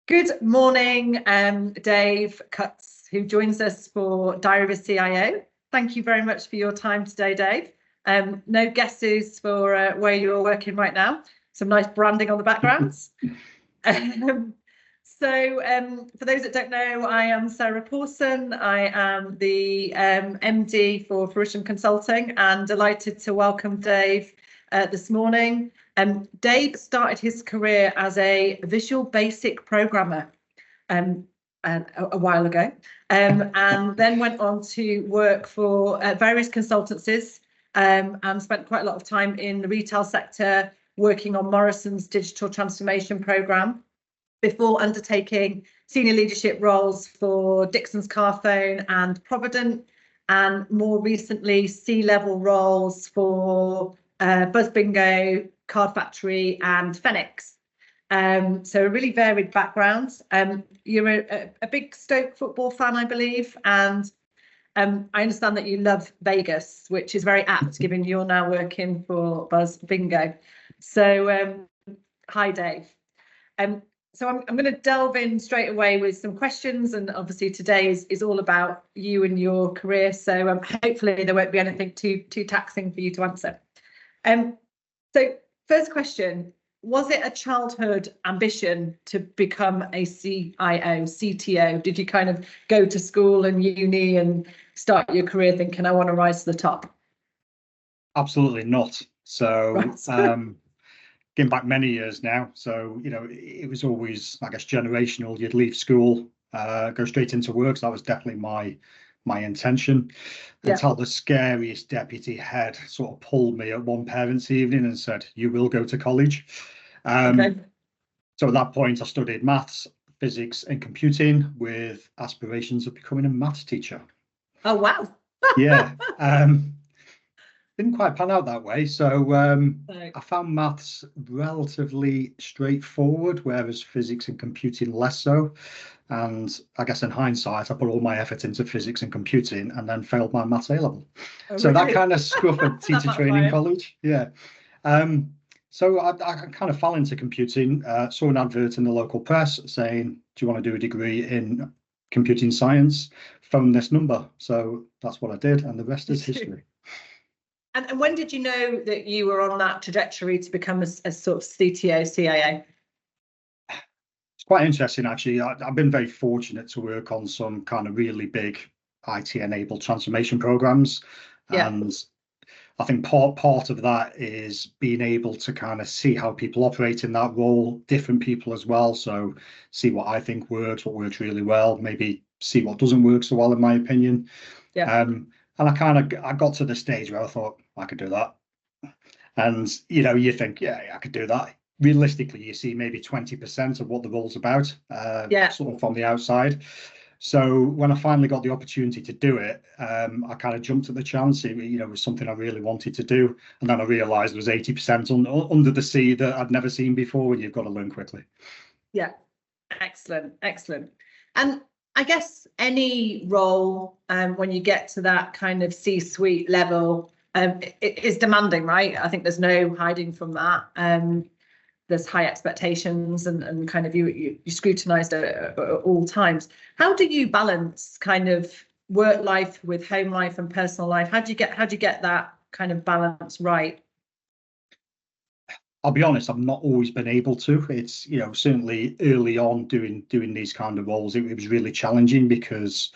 Good morning, Dave Cutts, who joins us for Diary of a CIO. Thank you very much for your time today, Dave. No guesses for where you're working right now. Some nice branding on the backgrounds. For those that don't know, I am Sarah Pawson. I am the MD for Fruition Consulting and delighted to welcome Dave this morning. Dave started his career as a Visual Basic programmer a while ago, and then went on to work for various consultancies and spent quite a lot of time in the retail sector working on Morrison's digital transformation program before undertaking senior leadership roles for Dixon's Carphone and Provident, and more recently C-level roles for Buzz Bingo, Card Factory and Phoenix. So a really varied background. You're a big Stoke football fan, I believe, and I understand that you love Vegas, which is very apt given you're now working for Buzz Bingo. So hi, Dave. So I'm going to delve in straight away with some questions, and obviously today is all about you and your career. So hopefully there won't be anything too taxing for you to answer. So first question, was it a childhood ambition to become a CIO, CTO? Did you kind of go to school and uni and start your career thinking, I want to rise to the top? Absolutely not. So Right. getting back many years now. So, it was always, I guess, generational. You'd leave school, go straight into work. So that was definitely my intention, until the scariest deputy head sort of pulled me at one parents' evening and said, you will go to college. Okay. So at that point, I studied maths, physics and computing with aspirations of becoming a maths teacher. Oh, wow. Yeah. Didn't quite pan out that way. So I found maths relatively straightforward, whereas physics and computing less so. And I guess in hindsight, I put all my effort into physics and computing and then failed my maths A-level. Oh, So really? that kind of scuppered teacher training college. Yeah. So I kind of fell into computing, saw an advert in the local press saying, do you want to do a degree in computing science? Phone this number. So that's what I did. And the rest is history. And when did you know that you were on that trajectory to become a sort of CTO, CIO? It's quite interesting, actually. I've been very fortunate to work on some kind of really big IT-enabled transformation programs. Yeah. And I think part of that is being able to kind of see how people operate in that role, different people as well. So see what I think works, what works really well, maybe see what doesn't work so well, in my opinion. Yeah. And I got to the stage where I thought I could do that. And, you think, yeah, I could do that. Realistically, you see maybe 20% of what the role's about, sort of from the outside. So when I finally got the opportunity to do it, I kind of jumped at the chance. It was something I really wanted to do. And then I realized there was 80% under the sea that I'd never seen before, and you've got to learn quickly. Yeah. Excellent. Excellent. And I guess any role, when you get to that kind of C-suite level, it is demanding, right? I think there's no hiding from that. There's high expectations and kind of you scrutinized at all times. How do you balance kind of work life with home life and personal life? How do you get that kind of balance right? I'll be honest, I've not always been able to. It's, certainly early on doing these kind of roles, it was really challenging because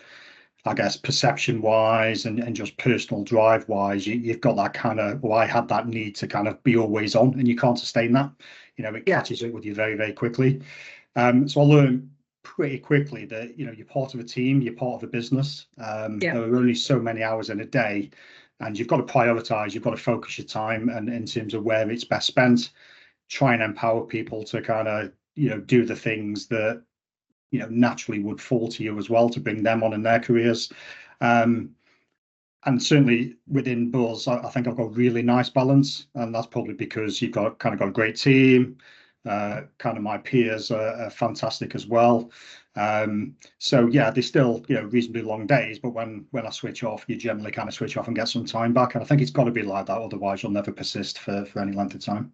I guess perception wise and just personal drive wise, you've got that kind of, I had that need to kind of be always on, and you can't sustain that. It catches up with you very, very quickly. So I learned pretty quickly that, you're part of a team, you're part of a business. There are only so many hours in a day, and you've got to prioritize, you've got to focus your time, and in terms of where it's best spent, try and empower people to kind of, do the things that, naturally would fall to you as well to bring them on in their careers. And certainly within Buzz, I think I've got a really nice balance, and that's probably because you've got a great team. Kind of my peers are fantastic as well. So yeah, they're still, reasonably long days, but when I switch off, you generally kind of switch off and get some time back. And I think it's got to be like that, otherwise you'll never persist for any length of time.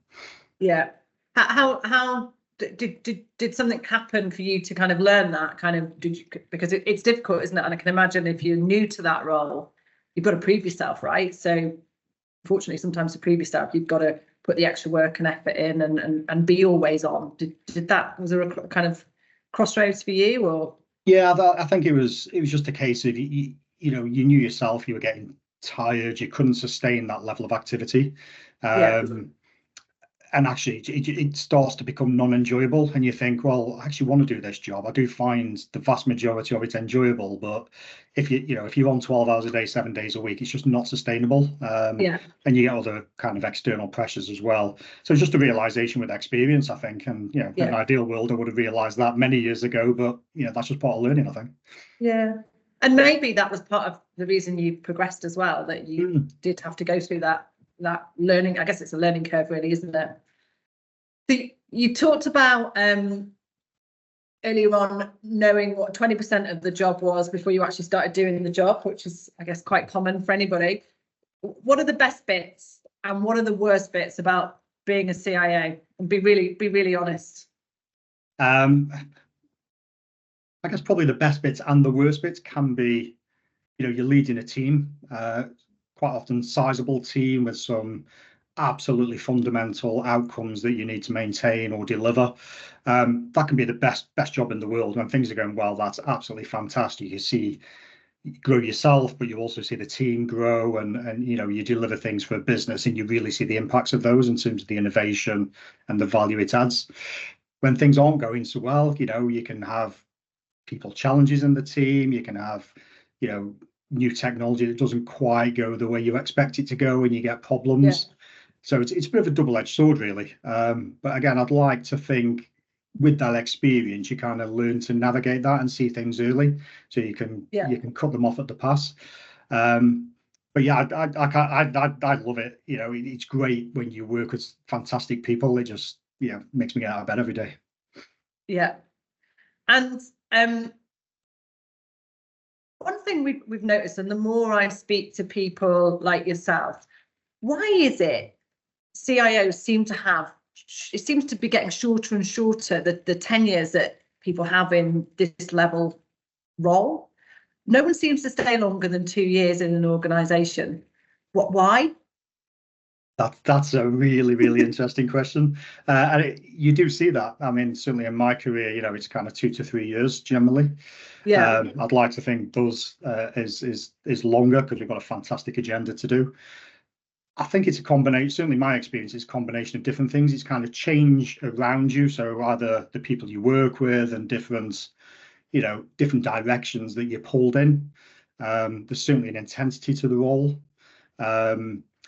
Yeah. How did something happen for you to kind of learn that kind of, because it's difficult, isn't it? And I can imagine if you're new to that role, you've got to prove yourself, right? So unfortunately, sometimes to prove yourself, you've got to put the extra work and effort in and be always on. Was there a kind of crossroads for you, or? Yeah, I think it was just a case of you knew yourself, you were getting tired, you couldn't sustain that level of activity. Yeah. And actually it starts to become non-enjoyable, and you think, well, I actually want to do this job. I do find the vast majority of it enjoyable, but if you're on 12 hours a day, 7 days a week, it's just not sustainable. Yeah. And you get other kind of external pressures as well. So it's just a realization with experience, I think. And in an ideal world, I would have realized that many years ago, but that's just part of learning, I think. Yeah. And maybe that was part of the reason you progressed as well, that you did have to go through that learning. I guess it's a learning curve, really, isn't it? So you talked about earlier on knowing what 20% of the job was before you actually started doing the job, which is, I guess, quite common for anybody. What are the best bits and what are the worst bits about being a CIO? And be really honest. I guess probably the best bits and the worst bits can be, you're leading a team, quite often sizable team with some absolutely fundamental outcomes that you need to maintain or deliver. That can be the best job in the world. When things are going well, that's absolutely fantastic. You grow yourself, but you also see the team grow, and you deliver things for a business, and you really see the impacts of those in terms of the innovation and the value it adds. When things aren't going so well, you can have people challenges in the team. You can have new technology that doesn't quite go the way you expect it to go, and you get problems. Yeah. So it's a bit of a double-edged sword, really. But again, I'd like to think with that experience, you kind of learn to navigate that and see things early, so you can cut them off at the pass. But yeah, I love it. It's great when you work with fantastic people. It just makes me get out of bed every day. Yeah, and one thing we've noticed, and the more I speak to people like yourself, why is it CIOs seems to be getting shorter and shorter, the tenures that people have in this level role? No one seems to stay longer than 2 years in an organization. Why? That's a really, really interesting question. And you do see that. I mean, certainly in my career, it's kind of 2 to 3 years generally. Yeah. I'd like to think those is longer, because we've got a fantastic agenda to do. I think it's a combination. Certainly my experience is a combination of different things. It's kind of change around you. So either the people you work with and different directions that you're pulled in. There's certainly an intensity to the role.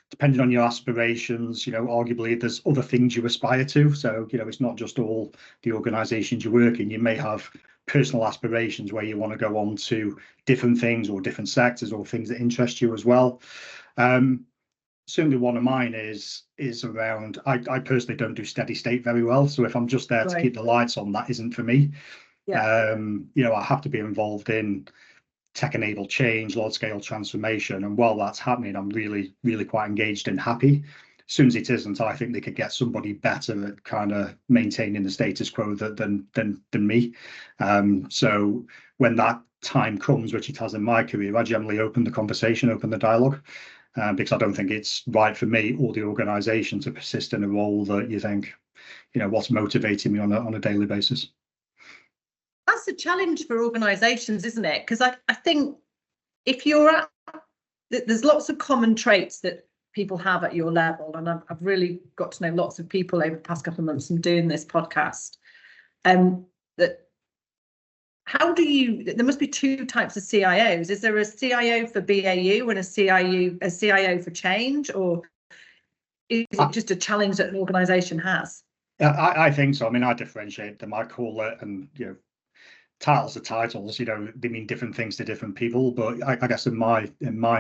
Depending on your aspirations, arguably there's other things you aspire to. So, it's not just all the organizations you work in. You may have personal aspirations where you want to go on to different things or different sectors or things that interest you as well. Certainly one of mine is around, I personally don't do steady state very well. So if I'm just there to keep the lights on, that isn't for me. Yeah. I have to be involved in tech-enabled change, large-scale transformation. And while that's happening, I'm really, really quite engaged and happy. As soon as it isn't, I think they could get somebody better at kind of maintaining the status quo than me. So when that time comes, which it has in my career, I generally open the conversation, open the dialogue. Because I don't think it's right for me or the organisation to persist in a role that you think, what's motivating me on a daily basis. That's a challenge for organisations, isn't it? Because I think if you're there's lots of common traits that people have at your level, and I've really got to know lots of people over the past couple of months from doing this podcast. There must be 2 types of CIOs. Is there a CIO for BAU and a CIO for change, or is it just a challenge that an organisation has? I think so. I mean, I differentiate them. I call it, and titles are titles. They mean different things to different people. But I guess in my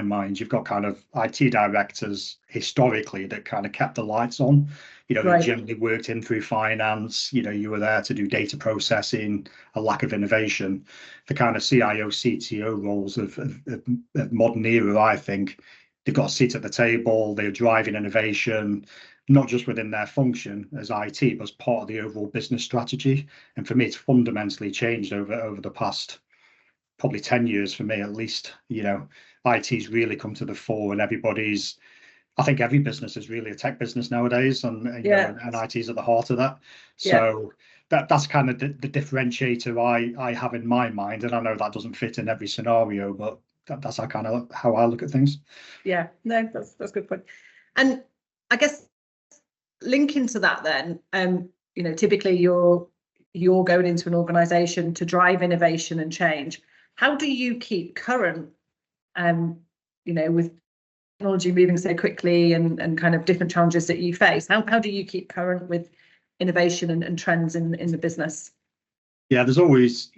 mind, you've got kind of IT directors historically that kind of kept the lights on. They generally worked in through finance. You were there to do data processing, a lack of innovation. The kind of CIO, CTO roles of modern era, I think, they've got a seat at the table, they're driving innovation, not just within their function as IT, but as part of the overall business strategy. And for me, it's fundamentally changed over the past probably 10 years for me at least. IT's really come to the fore, and I think every business is really a tech business nowadays, and IT's at the heart of that. So that's kind of the differentiator I have in my mind, and I know that doesn't fit in every scenario, but that's how I look at things. Yeah, no, that's a good point. And I guess linking to that then, typically you're going into an organization to drive innovation and change. How do you keep current, with technology moving so quickly and kind of different challenges that you face? How do you keep current with innovation and trends in the business? Yeah, there's always,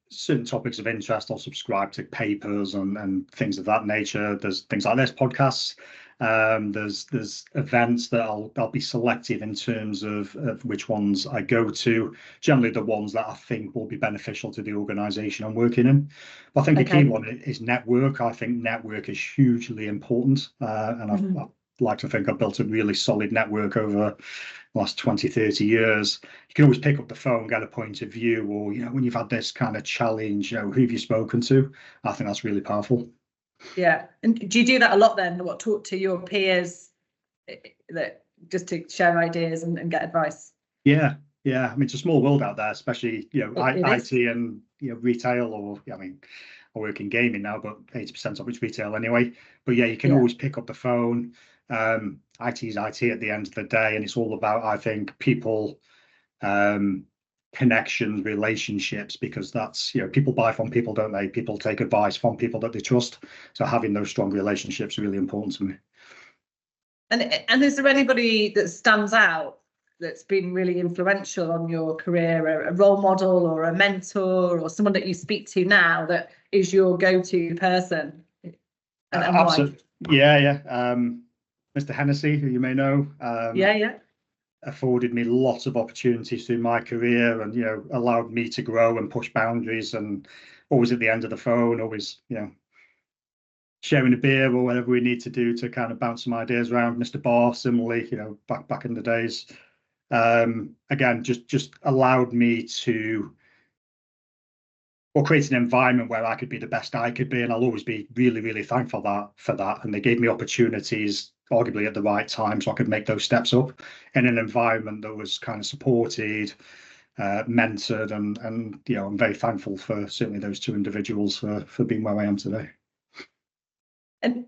certain topics of interest. I'll subscribe to papers and things of that nature. There's things like this, podcasts. There's events that I'll be selective in terms of which ones I go to. Generally, the ones that I think will be beneficial to the organisation I'm working in. But I think a key one is network. I think network is hugely important, and I'd like to think I've built a really solid network over the last 20, 30 years. You can always pick up the phone, get a point of view, or when you've had this kind of challenge, who have you spoken to? I think that's really powerful. Yeah. And do you do that a lot then? Talk to your peers that just to share ideas and get advice? Yeah. I mean, it's a small world out there, especially IT and retail, or I work in gaming now, but 80% of it's retail anyway. But yeah, you can always pick up the phone. IT is IT at the end of the day, and it's all about, I think, people, connections, relationships, because that's people buy from people, don't they? People take advice from people that they trust. So having those strong relationships is really important to me. And is there anybody that stands out that's been really influential on your career, a role model or a mentor or someone that you speak to now that is your go-to person? And absolutely. Yeah. Mr. Hennessy, who you may know. Afforded me lots of opportunities through my career, and allowed me to grow and push boundaries, and always at the end of the phone, always sharing a beer or whatever we need to do to kind of bounce some ideas around. Mr. Barr, similarly, back in the days. Again, just allowed me to create an environment where I could be the best I could be, and I'll always be really, really thankful for that. And they gave me opportunities, arguably at the right time, so I could make those steps up in an environment that was kind of supported, mentored, and I'm very thankful for certainly those two individuals for being where I am today. And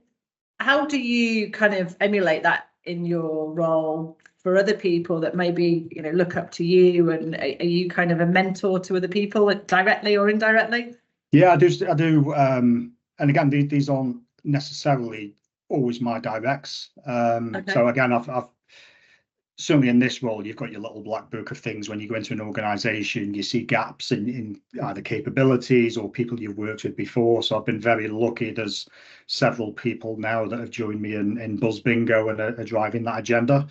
how do you kind of emulate that in your role for other people that maybe look up to you, and are you kind of a mentor to other people directly or indirectly? Yeah, I do. And again, these aren't necessarily always my directs. So again, I've certainly in this role, you've got your little black book of things. When you go into an organization, you see gaps in either capabilities or people you've worked with before. So I've been very lucky. There's several people now that have joined me in Buzz Bingo and are driving that agenda,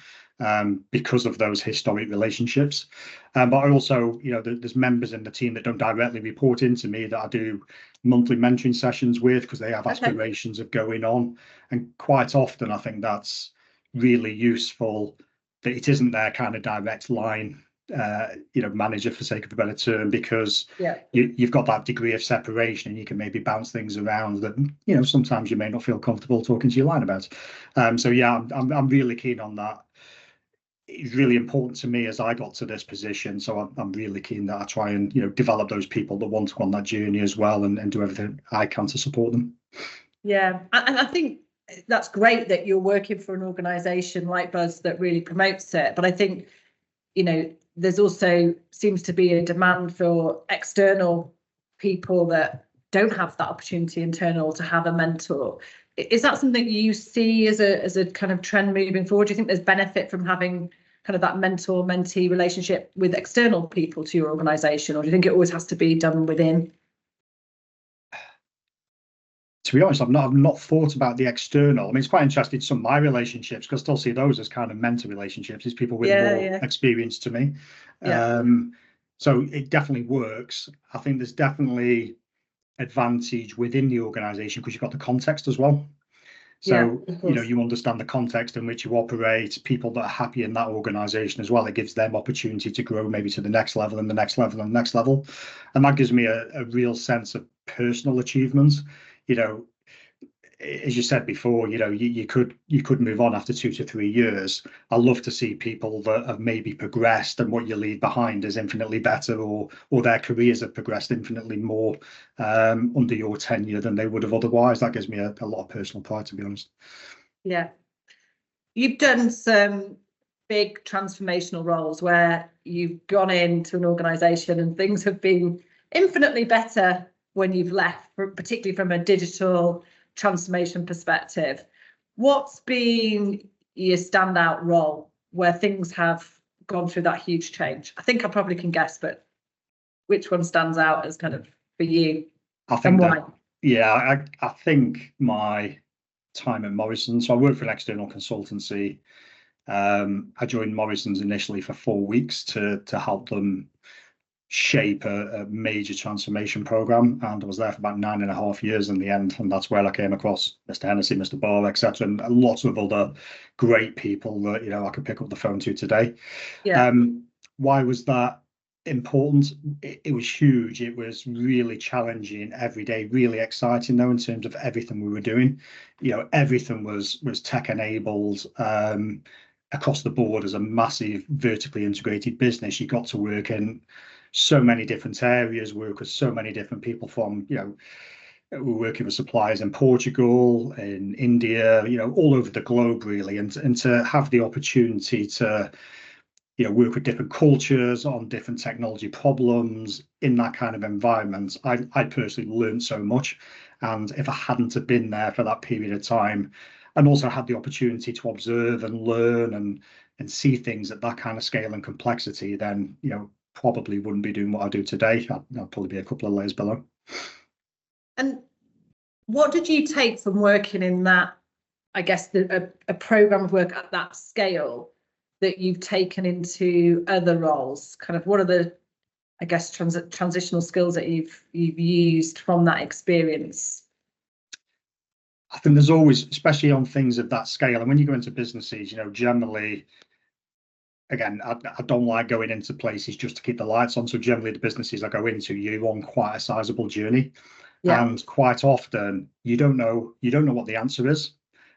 because of those historic relationships. But I also, there's members in the team that don't directly report into me that I do monthly mentoring sessions with, because they have aspirations of going on. And quite often, I think that's really useful, that it isn't their kind of direct line, manager, for sake of a better term, because you've got that degree of separation, and you can maybe bounce things around that, sometimes you may not feel comfortable talking to your line about. So yeah, I'm really keen on that. It's really important to me as I got to this position. So I'm really keen that I try and, develop those people that want to go on that journey as well, and do everything I can to support them. Yeah. And I think that's great that you're working for an organisation like Buzz that really promotes it. But I think, there's also seems to be a demand for external people that don't have that opportunity internal to have a mentor. Is that something you see as a kind of trend moving forward? Do you think there's benefit from having kind of that mentor-mentee relationship with external people to your organisation, or do you think it always has to be done within? To be honest, I've not thought about the external. I mean, it's quite interesting, some of my relationships, because I still see those as kind of mentor relationships. It's people with more experience to me. So it definitely works. I think there's definitely advantage within the organisation because you've got the context as well. So, of you know, course. you understand the context in which you operate, people that are happy in that organization as well. It gives them opportunity to grow maybe to the next level and the next level and the next level. And that gives me a real sense of personal achievement. You know, as you said before, you know, you could move on after 2 to 3 years. I love to see people that have maybe progressed and what you leave behind is infinitely better, or their careers have progressed infinitely more under your tenure than they would have otherwise. That gives me a lot of personal pride, to be honest. Yeah. You've done some big transformational roles where you've gone into an organization and things have been infinitely better when you've left, particularly from a digital transformation perspective. What's been your standout role where things have gone through that huge change? I think I probably can guess, but which one stands out as kind of for you I and think why? that, yeah, I think my time at Morrisons, so I worked for an external consultancy. I joined Morrisons initially for 4 weeks to help them shape a major transformation program, and I was there for about 9.5 years in the end, and that's where I came across Mr. Hennessy, Mr. Barr, etc., and lots of other great people that, you know, I could pick up the phone to today. Yeah. Why was that important? It was huge. It was really challenging every day, really exciting though, in terms of everything we were doing. You know, everything was tech enabled. Across the board, as a massive vertically integrated business, you got to work in so many different areas, work with so many different people from, you know, we're working with suppliers in Portugal, in India, you know, all over the globe really, and to have the opportunity to, you know, work with different cultures on different technology problems in that kind of environment. I personally learned so much, and if I hadn't have been there for that period of time, and also had the opportunity to observe and learn and see things at that kind of scale and complexity, then, you know, probably wouldn't be doing what I do today. I'd probably be a couple of layers below. And what did you take from working in that, I guess, a program of work at that scale that you've taken into other roles? Kind of what are the, I guess, transitional skills that you've used from that experience? I think there's always, especially on things of that scale, and when you go into businesses, you know, generally, again, I don't like going into places just to keep the lights on. So generally, the businesses I go into, you're on quite a sizable journey, Yeah. and quite often you don't know what the answer is,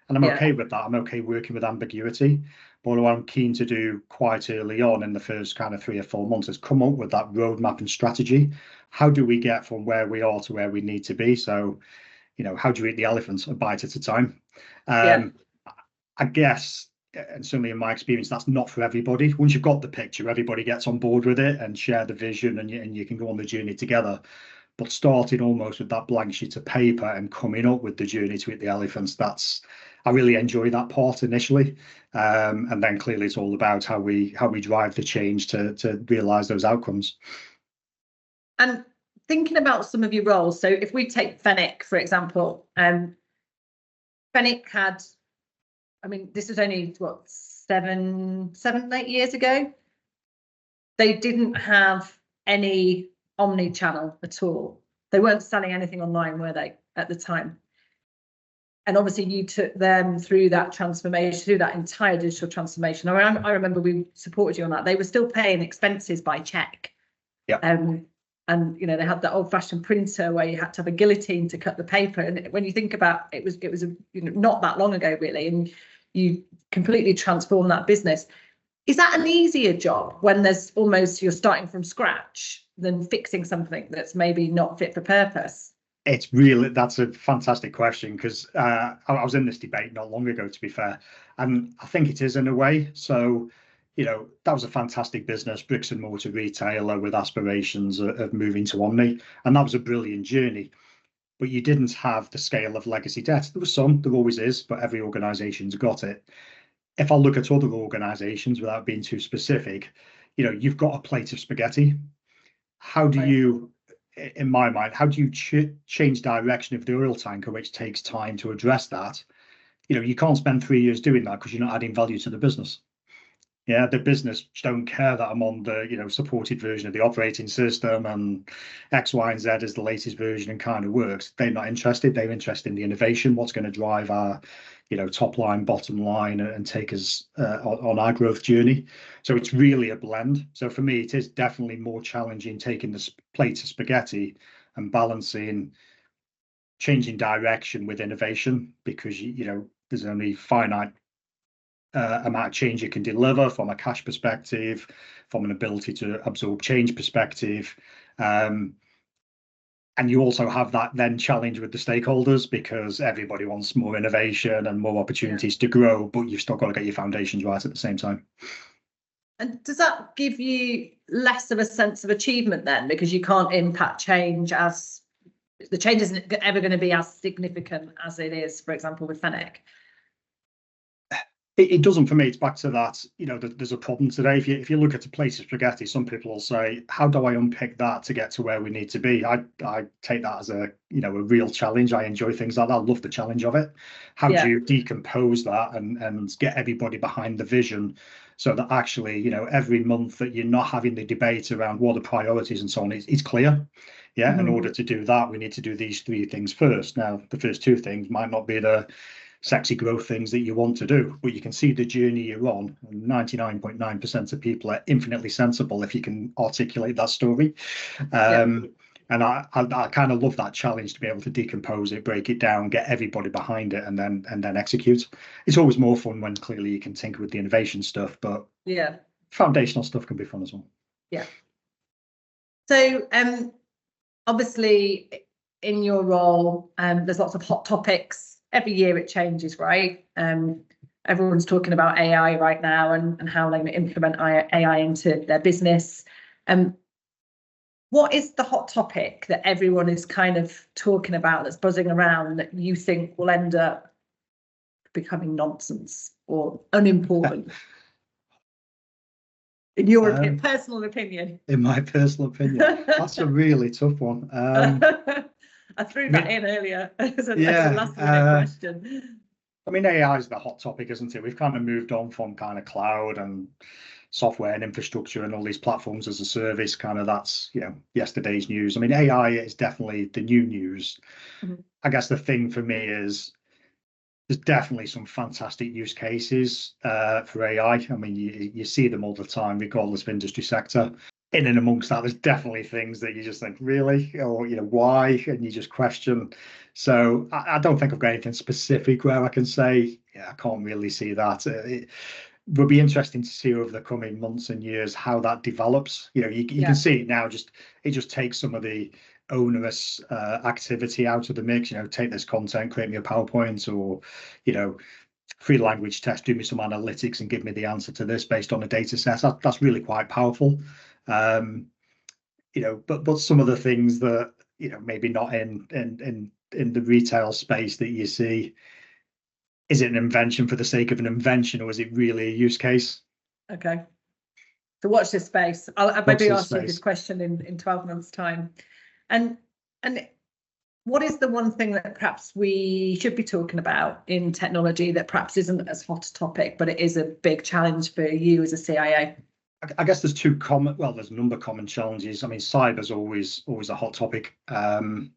and I'm okay with that. I'm okay working with ambiguity. But what I'm keen to do quite early on in the first kind of 3 or 4 months is come up with that roadmap and strategy. How do we get from where we are to where we need to be? So, you know, how do you eat the elephant a bite at a time? I guess, and certainly in my experience, that's not for everybody. Once you've got the picture, everybody gets on board with it and share the vision, and you can go on the journey together. But starting almost with that blank sheet of paper and coming up with the journey to eat the elephants, I really enjoy that part initially. And then clearly it's all about how we drive the change to realise those outcomes. And thinking about some of your roles, so if we take Fenwick, for example, Fenwick had, I mean, this was only what, 8 years ago. They didn't have any omni-channel at all. They weren't selling anything online, were they, at the time? And obviously you took them through that transformation, through that entire digital transformation. I remember we supported you on that. They were still paying expenses by check. Yeah. And you know, they had that old-fashioned printer where you had to have a guillotine to cut the paper. And when you think about it, was you know, not that long ago really, and you completely transformed that business. Is that an easier job when there's almost, you're starting from scratch than fixing something that's maybe not fit for purpose? That's a fantastic question, because I was in this debate not long ago, to be fair, and I think it is in a way. So, you know, that was a fantastic business, bricks and mortar retailer with aspirations of moving to omni, and that was a brilliant journey. But you didn't have the scale of legacy debt. There was some, there always is, but every organisation's got it. If I look at other organisations, without being too specific, you know, you've got a plate of spaghetti. How do you, in my mind, how do you change direction of the oil tanker, which takes time to address that? You know, you can't spend 3 years doing that because you're not adding value to the business. Yeah, the business don't care that I'm on the, supported version of the operating system and X, Y, and Z is the latest version and kind of works. They're not interested. They're interested in the innovation, what's going to drive our, top line, bottom line, and take us on our growth journey. So it's really a blend. So for me, it is definitely more challenging taking the plate of spaghetti and balancing changing direction with innovation, because there's only finite amount of change you can deliver from a cash perspective, from an ability to absorb change perspective. And you also have that then challenge with the stakeholders, because everybody wants more innovation and more opportunities to grow, but you've still got to get your foundations right at the same time. And does that give you less of a sense of achievement then, because you can't impact change, as the change isn't ever going to be as significant as it is, for example, with Fennec? It doesn't for me. It's back to that, there's a problem today. If you look at a plate of spaghetti, some people will say, how do I unpick that to get to where we need to be? I take that as a real challenge. I enjoy things like that. I love the challenge of it. How do you decompose that and get everybody behind the vision, so that actually, every month that you're not having the debate around what the priorities and so on, it's clear. Yeah. In order to do that, we need to do these three things first. Now, the first two things might not be the sexy growth things that you want to do, but you can see the journey you're on. 99.9% of people are infinitely sensible if you can articulate that story. And I kind of love that challenge, to be able to decompose it, break it down, get everybody behind it, and then execute. It's always more fun when clearly you can tinker with the innovation stuff, but foundational stuff can be fun as well. Yeah. So obviously in your role, there's lots of hot topics. Every year it changes, right? Everyone's talking about AI right now and how they implement AI into their business. What is the hot topic that everyone is kind of talking about, that's buzzing around, that you think will end up becoming nonsense or unimportant? In your personal opinion? In my personal opinion, that's a really tough one. I threw that in earlier as a last minute question. I mean, AI is the hot topic, isn't it? We've kind of moved on from kind of cloud and software and infrastructure and all these platforms as a service. Kind of that's, yesterday's news. I mean, AI is definitely the new news. I guess the thing for me is there's definitely some fantastic use cases for AI. I mean, you see them all the time, regardless of industry sector. In and amongst that, there's definitely things that you just think, really, or why, and you just question. So I don't think I've got anything specific where I can say, I can't really see that. It would be interesting to see over the coming months and years how that develops. You can see it now. It just takes some of the onerous activity out of the mix. Take this content, create me a PowerPoint, or free language test, do me some analytics and give me the answer to this based on a data set. That's really quite powerful. But some of the things that maybe not in the retail space that you see, is it an invention for the sake of an invention, or is it really a use case? Okay, so watch this space. I'll maybe ask you this question in 12 months' time. And what is the one thing that perhaps we should be talking about in technology that perhaps isn't as hot a topic, but it is a big challenge for you as a CIO? I guess there's there's a number of common challenges. I mean, cyber's always a hot topic. I'm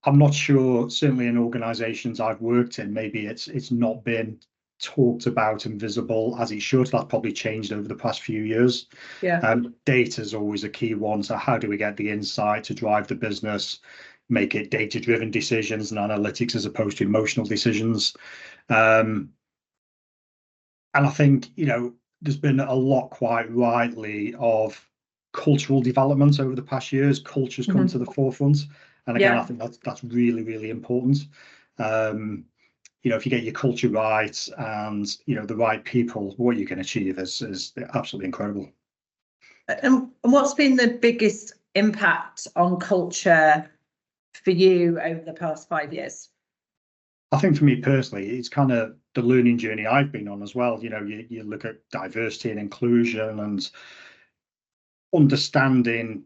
not sure, certainly in organizations I've worked in, maybe it's not been talked about and visible as it should. That's probably changed over the past few years. Data is always a key one. So how do we get the insight to drive the business, make it data-driven decisions and analytics as opposed to emotional decisions? And I think, there's been a lot, quite rightly, of cultural development over the past years. Culture's come to the forefront. And again, I think that's really, really important. If you get your culture right and, the right people, what you can achieve is absolutely incredible. And what's been the biggest impact on culture for you over the past 5 years? I think for me personally, it's kind of the learning journey I've been on as well. You look at diversity and inclusion and understanding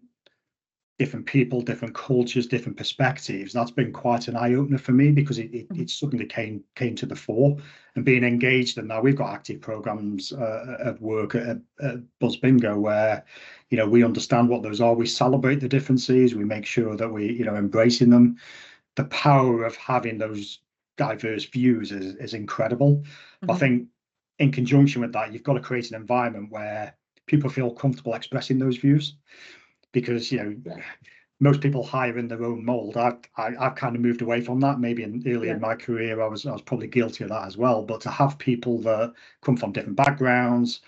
different people, different cultures, different perspectives. That's been quite an eye-opener for me, because it suddenly came to the fore, and being engaged in that. We've got active programs at work at Buzz Bingo, where we understand what those are, we celebrate the differences, we make sure that we embracing them. The power of having those diverse views is incredible. I think in conjunction with that, you've got to create an environment where people feel comfortable expressing those views, because most people hire in their own mold. I've kind of moved away from that. Maybe early in my career, I was probably guilty of that as well. But to have people that come from different backgrounds,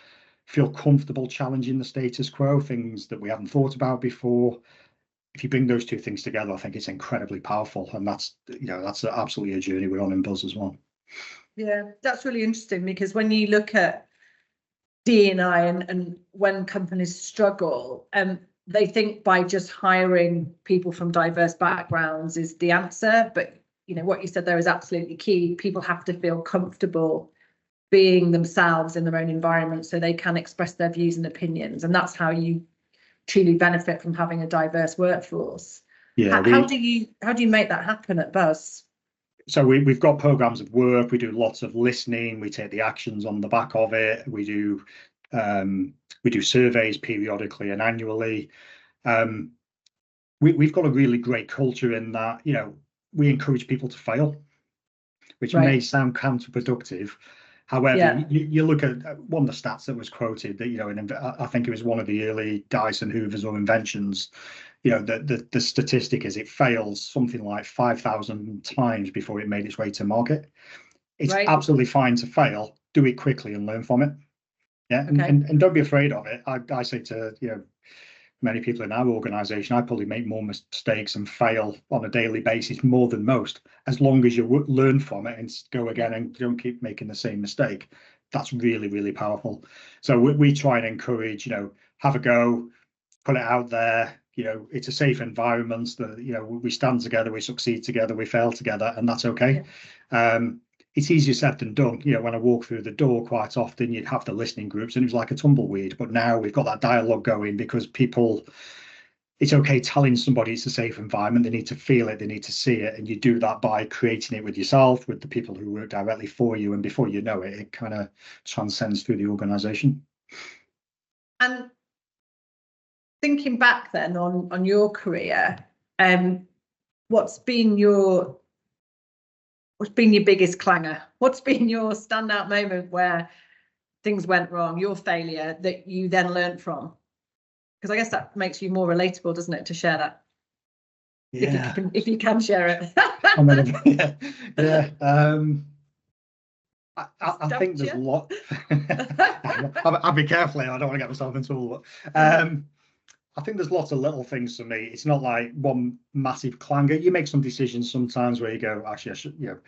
feel comfortable challenging the status quo, things that we haven't thought about before. If you bring those two things together, I think it's incredibly powerful, and that's absolutely a journey we're on in Buzz as well. Yeah, that's really interesting, because when you look at D&I and when companies struggle, they think by just hiring people from diverse backgrounds is the answer. But what you said there is absolutely key. People have to feel comfortable being themselves in their own environment, so they can express their views and opinions, and that's how you truly benefit from having a diverse workforce. Yeah. How do you make that happen at Buzz? So we've got programs of work. We do lots of listening. We take the actions on the back of it. We do surveys periodically and annually. We've got a really great culture in that we encourage people to fail, which may sound counterproductive. However, you look at one of the stats that was quoted, that I think it was one of the early Dyson Hoovers or inventions. The statistic is it fails something like 5,000 times before it made its way to market. It's absolutely fine to fail. Do it quickly and learn from it. Yeah, and don't be afraid of it. I say to many people in our organisation, I probably make more mistakes and fail on a daily basis more than most. As long as you learn from it and go again and don't keep making the same mistake, that's really, really powerful. So we try and encourage, have a go, put it out there. It's a safe environment that we stand together, we succeed together, we fail together, and that's okay. It's easier said than done. When I walk through the door, quite often you'd have the listening groups and it was like a tumbleweed. But now we've got that dialogue going, because it's okay telling somebody it's a safe environment. They need to feel it, they need to see it. And you do that by creating it with yourself, with the people who work directly for you. And before you know it, it kind of transcends through the organisation. And thinking back then on your career, what's been your biggest clanger? What's been your standout moment where things went wrong, your failure that you then learned from? Because I guess that makes you more relatable, doesn't it, to share that? Yeah. If you can share it. I think there's a lot. I'll be careful here. I don't want to get myself in trouble. But I think there's lots of little things for me. It's not like one massive clanger. You make some decisions sometimes where you go, actually, I should,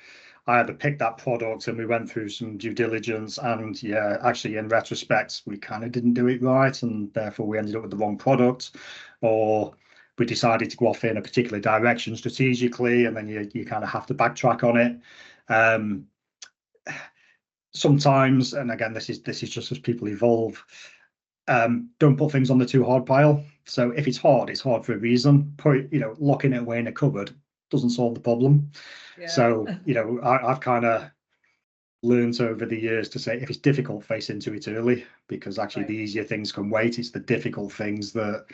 I had to pick that product, and we went through some due diligence, and actually in retrospect, we kind of didn't do it right, and therefore we ended up with the wrong product, or we decided to go off in a particular direction strategically, and then you kind of have to backtrack on it. Sometimes, and again, this is just as people evolve. Don't put things on the too hard pile. So if it's hard for a reason. Locking it away in a cupboard doesn't solve the problem. So I've kind of learned over the years to say, if it's difficult, face into it early, because actually the easier things can wait. It's the difficult things that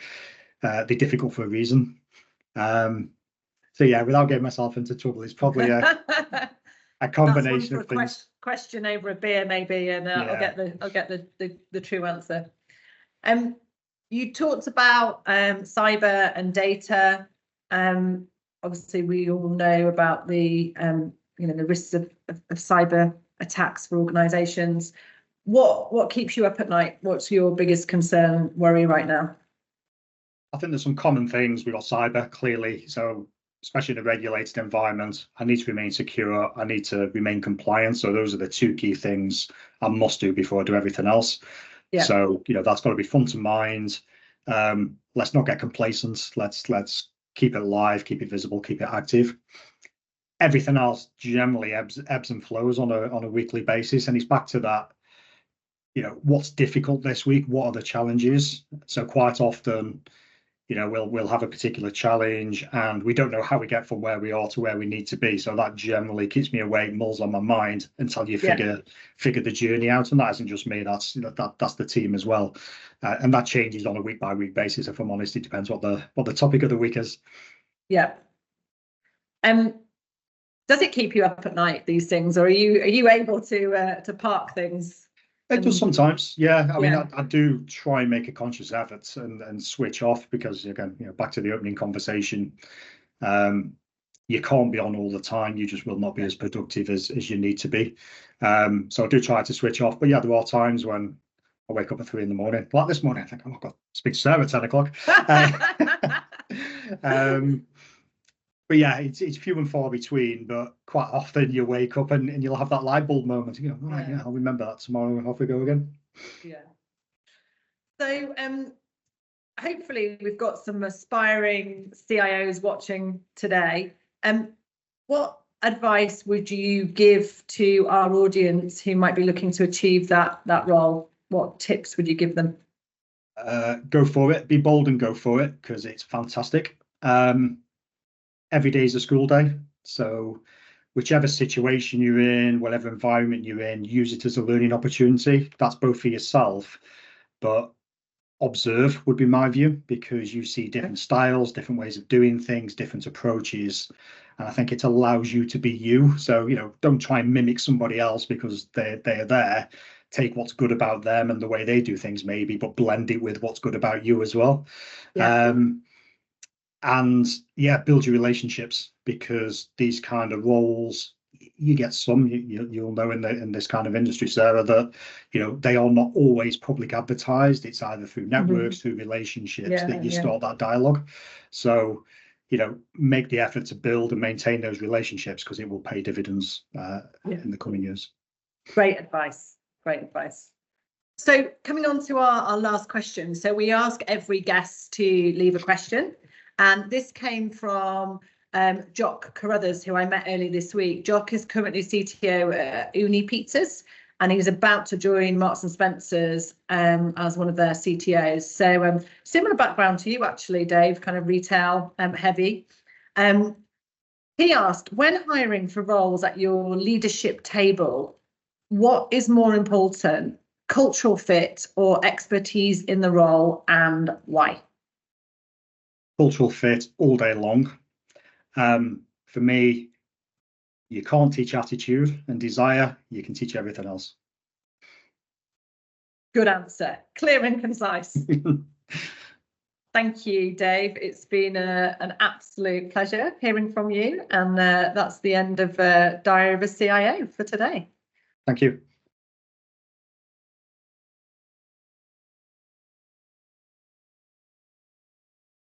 they're difficult for a reason. So without getting myself into trouble, it's probably a combination of things. Question over a beer maybe, and I'll get the true answer. You talked about cyber and data. Obviously, we all know about the the risks of cyber attacks for organisations. What keeps you up at night? What's your biggest concern, worry right now? I think there's some common things. We've got cyber, clearly. So especially in a regulated environment, I need to remain secure. I need to remain compliant. So those are the two key things I must do before I do everything else. So that's got to be front of mind. Let's not get complacent. Let's keep it alive, keep it visible, keep it active. Everything else generally ebbs and flows on a weekly basis, and it's back to that. What's difficult this week? What are the challenges? So quite often, you know, we'll have a particular challenge and we don't know how we get from where we are to where we need to be. So that generally keeps me awake, mulls on my mind until you figure the journey out. And that isn't just me, that's the team as well. And that changes on a week by week basis. If I'm honest, it depends what the topic of the week is. Yeah. Does it keep you up at night, these things, or are you able to park things? It does sometimes, yeah. I mean, I do try and make a conscious effort and switch off, because again, you know, back to the opening conversation, you can't be on all the time. You just will not be as productive as you need to be. So I do try to switch off. But yeah, there are times when I wake up at 3 a.m. Like this morning, I think, oh, I've got to speak to Sarah at 10 o'clock. But yeah, it's few and far between, but quite often you wake up and you'll have that light bulb moment. You go, right, yeah, I'll remember that tomorrow, and off we go again. Yeah. So hopefully we've got some aspiring CIOs watching today. What advice would you give to our audience who might be looking to achieve that role? What tips would you give them? Go for it. Be bold and go for it, because it's fantastic. Every day is a school day. So whichever situation you're in, whatever environment you're in, use it as a learning opportunity. That's both for yourself, but observe would be my view, because you see different styles, different ways of doing things, different approaches. And I think it allows you to be you. So, you know, don't try and mimic somebody else because they're there. Take what's good about them and the way they do things maybe, but blend it with what's good about you as well. Yeah. And yeah, build your relationships, because these kind of roles, you get some, you'll know in this kind of industry, Sarah, that, you know, they are not always public advertised. It's either through networks, through relationships that you start that dialogue. So, you know, make the effort to build and maintain those relationships, because it will pay dividends in the coming years. Great advice. Great advice. So coming on to our last question. So we ask every guest to leave a question. And this came from Jock Carruthers, who I met earlier this week. Jock is currently CTO at Uni Pizzas, and he's about to join Marks and Spencer's as one of their CTOs. So similar background to you, actually, Dave, kind of retail heavy. He asked, when hiring for roles at your leadership table, what is more important, cultural fit or expertise in the role, and why? Cultural fit all day long. For me, you can't teach attitude and desire. You can teach everything else. Good answer. Clear and concise. Thank you, Dave. It's been an absolute pleasure hearing from you. And that's the end of Diary of a CIO for today. Thank you.